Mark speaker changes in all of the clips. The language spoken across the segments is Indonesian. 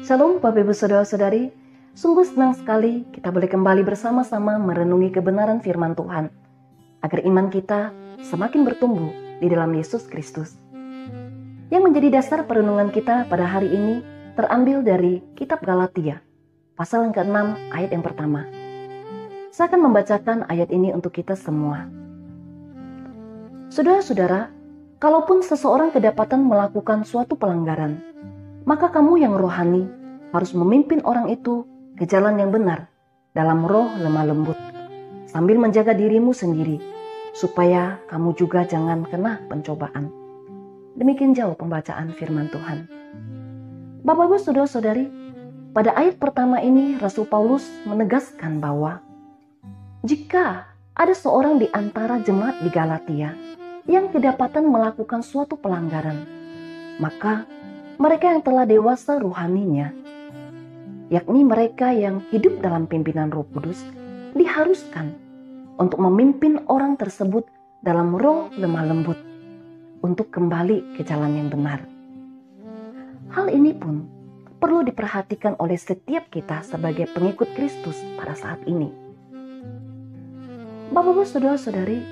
Speaker 1: Shalom Bapak Ibu Saudara-saudari, sungguh senang sekali kita boleh kembali bersama-sama merenungi kebenaran firman Tuhan, agar iman kita semakin bertumbuh di dalam Yesus Kristus. Yang menjadi dasar perenungan kita pada hari ini terambil dari kitab Galatia, pasal yang ke-6 ayat yang pertama. Saya akan membacakan ayat ini untuk kita semua. Saudara-saudara, kalaupun seseorang kedapatan melakukan suatu pelanggaran, maka kamu yang rohani harus memimpin orang itu ke jalan yang benar dalam roh lemah lembut, sambil menjaga dirimu sendiri, supaya kamu juga jangan kena pencobaan. Demikian jauh pembacaan firman Tuhan. Bapak Ibu Saudara-saudari, pada ayat pertama ini Rasul Paulus menegaskan bahwa jika ada seorang di antara jemaat di Galatia yang kedapatan melakukan suatu pelanggaran, maka mereka yang telah dewasa rohaninya, yakni mereka yang hidup dalam pimpinan Roh Kudus, diharuskan untuk memimpin orang tersebut dalam roh lemah lembut untuk kembali ke jalan yang benar. Hal ini pun perlu diperhatikan oleh setiap kita sebagai pengikut Kristus pada saat ini. Bapak-Ibu Saudara-saudari,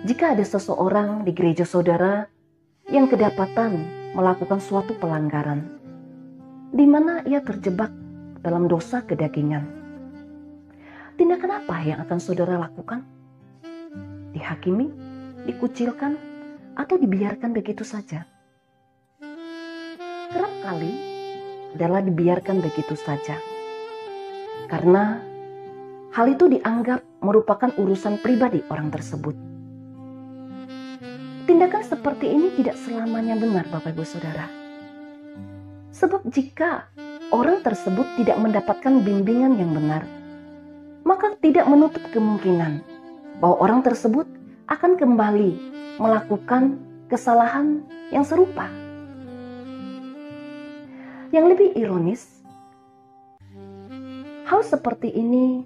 Speaker 1: jika ada seseorang di gereja saudara yang kedapatan melakukan suatu pelanggaran, di mana ia terjebak dalam dosa kedagingan, tindakan apa yang akan saudara lakukan? Dihakimi, dikucilkan, atau dibiarkan begitu saja? Kerap kali adalah dibiarkan begitu saja, karena hal itu dianggap merupakan urusan pribadi orang tersebut. Tindakan seperti ini tidak selamanya benar, Bapak Ibu Saudara. Sebab jika orang tersebut tidak mendapatkan bimbingan yang benar, maka tidak menutup kemungkinan bahwa orang tersebut akan kembali melakukan kesalahan yang serupa. Yang lebih ironis, hal seperti ini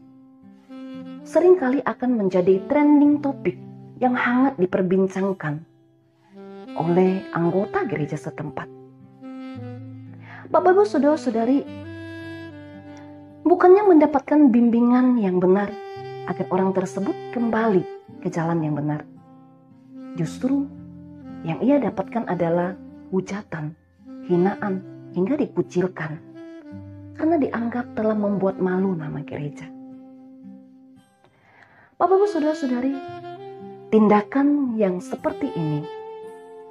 Speaker 1: seringkali akan menjadi trending topik yang hangat diperbincangkan oleh anggota gereja setempat. Bapak Ibu Saudara-saudari, bukannya mendapatkan bimbingan yang benar agar orang tersebut kembali ke jalan yang benar, justru yang ia dapatkan adalah hujatan, hinaan, hingga dikucilkan karena dianggap telah membuat malu nama gereja. Bapak Ibu Saudara-saudari, tindakan yang seperti ini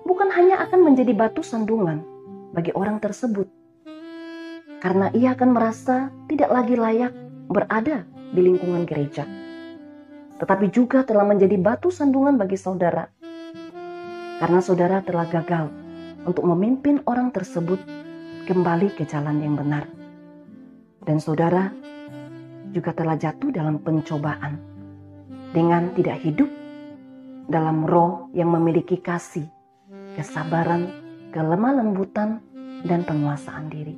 Speaker 1: bukan hanya akan menjadi batu sandungan bagi orang tersebut, karena ia akan merasa tidak lagi layak berada di lingkungan gereja, tetapi juga telah menjadi batu sandungan bagi saudara, karena saudara telah gagal untuk memimpin orang tersebut kembali ke jalan yang benar, dan saudara juga telah jatuh dalam pencobaan dengan tidak hidup dalam roh yang memiliki kasih, kesabaran, kelemah lembutan, dan penguasaan diri.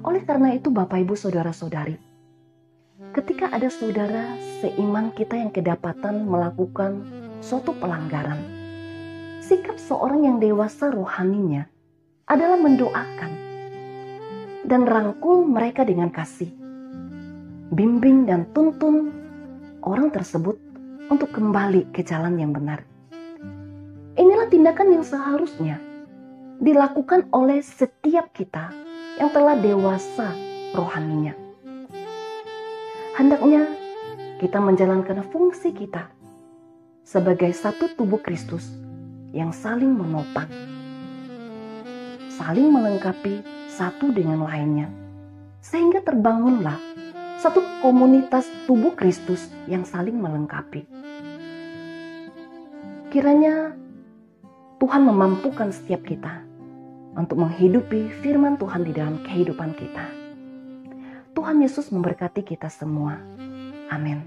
Speaker 1: Oleh karena itu Bapak Ibu Saudara-saudari, ketika ada saudara seiman kita yang kedapatan melakukan suatu pelanggaran, sikap seorang yang dewasa rohaninya adalah mendoakan dan rangkul mereka dengan kasih, bimbing dan tuntun orang tersebut untuk kembali ke jalan yang benar. Inilah tindakan yang seharusnya dilakukan oleh setiap kita yang telah dewasa rohaninya. Hendaknya kita menjalankan fungsi kita sebagai satu tubuh Kristus yang saling menopang, saling melengkapi satu dengan lainnya, sehingga terbangunlah satu komunitas tubuh Kristus yang saling melengkapi. Kiranya Tuhan memampukan setiap kita untuk menghidupi firman Tuhan di dalam kehidupan kita. Tuhan Yesus memberkati kita semua. Amin.